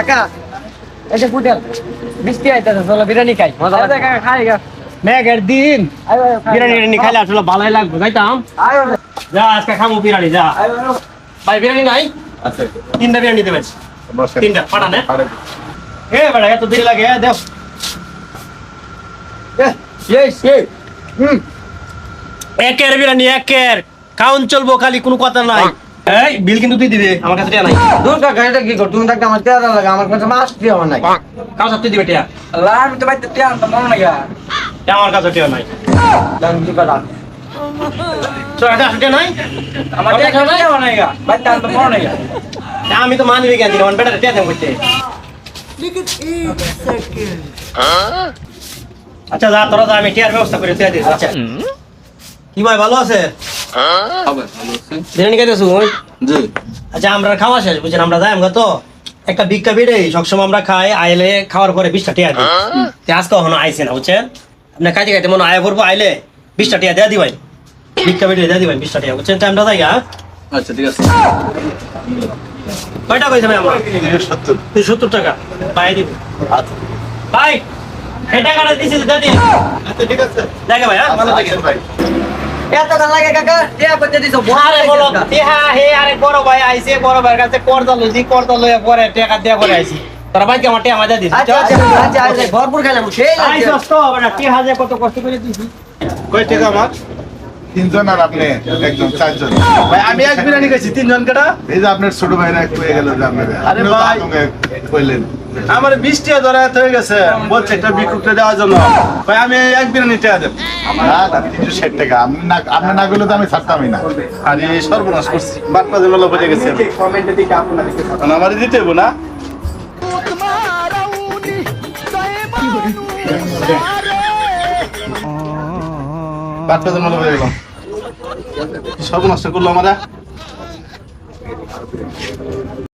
কাকা এসে ফুটেল বৃষ্টি আইতাছে চলো বিরিয়ানি খাই মজা লাগে কাকা খাই গা মেঘের দিন বিরিয়ানি খাইলে আসলে ভালোই লাগবে যাইতাম যা আজকে খাবো বিরিয়ানি যা ভাই বিরিয়ানি নাই আচ্ছা তিনটা বিরিয়ানি দেবেন তিনটা পাঠান এ বড় এত দেরি লাগে দেও একের বিরিয়ানি একের খাউন চলবো খালি কোনো কথা নাই এই বিল কিন্তু তুই দিবি আমার কাছে টাকা নাই দূর কাকা এটা কি কর তুমি টাকা আমার টাকা লাগে আমার কাছে মাছ দিও আমার নাই কাও সব তুই দিবি টাকা আল্লাহ আমি তো বাইতে টাকা আনতাম মনে নাই আমার কাছে টাকা নাই দাম কি কথা তো এটা আসলে নাই আমার টাকা নাই আমার নাই বাইতে আনতাম মনে নাই আমি তো মানবি কেন দিন আমার বেটা টাকা দেব করতে लेकिन 1 सेकंड আচ্ছা যা তোরা যা আমি টিয়ার ব্যবস্থা করে দিয়ে দিই আচ্ছা কি ভাই ভালো আছে হ্যাঁ ভালো আছে বিরিয়ানি খাইতেছো জি আচ্ছা আমরা খাওয়া শেষ বুঝছেন আমরা যাই আমরা তো একটা ভিক্ষা বেড়ে সবসময় আমরা খাই আইলে খাওয়ার পরে 20টা টিয়া দিই আজকে কখনো আইছে না বুঝছেন আপনি খাইতে খাইতে মনে আয় করবো আইলে 20টা টিয়া দিয়ে দিবেন ভিক্ষা বেড়ে দিয়ে দিবেন 20টা টিয়া বুঝছেন আমরা যাই আচ্ছা ঠিক আছে কয়টা কইছে ভাই আমার 70 টাকা পাই দিব আচ্ছা ভাই এই টাকাটা দিছি দাদি আচ্ছা ঠিক আছে দেখা ভাই ভালো থাকে ভাই এত টাকা লাগে কাকা টিয়া করতে দিছো আরে বলো টিয়া হে আরে বড় ভাই আইছে বড় ভাইয়ের কাছে করদা লইয়া পরে টাকা দেয়া পরে আইছি তোরা ভাই কি আমার টিয়া মাঝে দিছিস আচ্ছা আচ্ছা আচ্ছা ভরপুর খেলাম সেই আইছো তো মানে টিয়া হাজার কত কষ্ট করে দিছি কয় টাকা আমার তিনজন আর আপনি একজন চারজন ভাই আমি এক বিরিয়ানি খাইছি তিনজন কেটা এই যে আপনার ছোট ভাইরা একটু হয়ে গেল যে আপনারা আরে ভাই কইলেন আমার 20 টাকা ধরে হয়ে গেছে বলছে একটা বিকুটে দেওয়ার জন্য ভাই আমি এক বিরিয়ানি টাকা দেব না 360 টাকা আপনি না গেলে তো আমি ছাড়তামই না আরে সর্বনাশ করছি বাটপাজে মেলা পড়ে গেছে কমেন্টে দিকে আপনাদের আমারে দিতে হইব না বাটপাজে মেলা পড়ে গেলাম সর্বনাশ করলো আমরা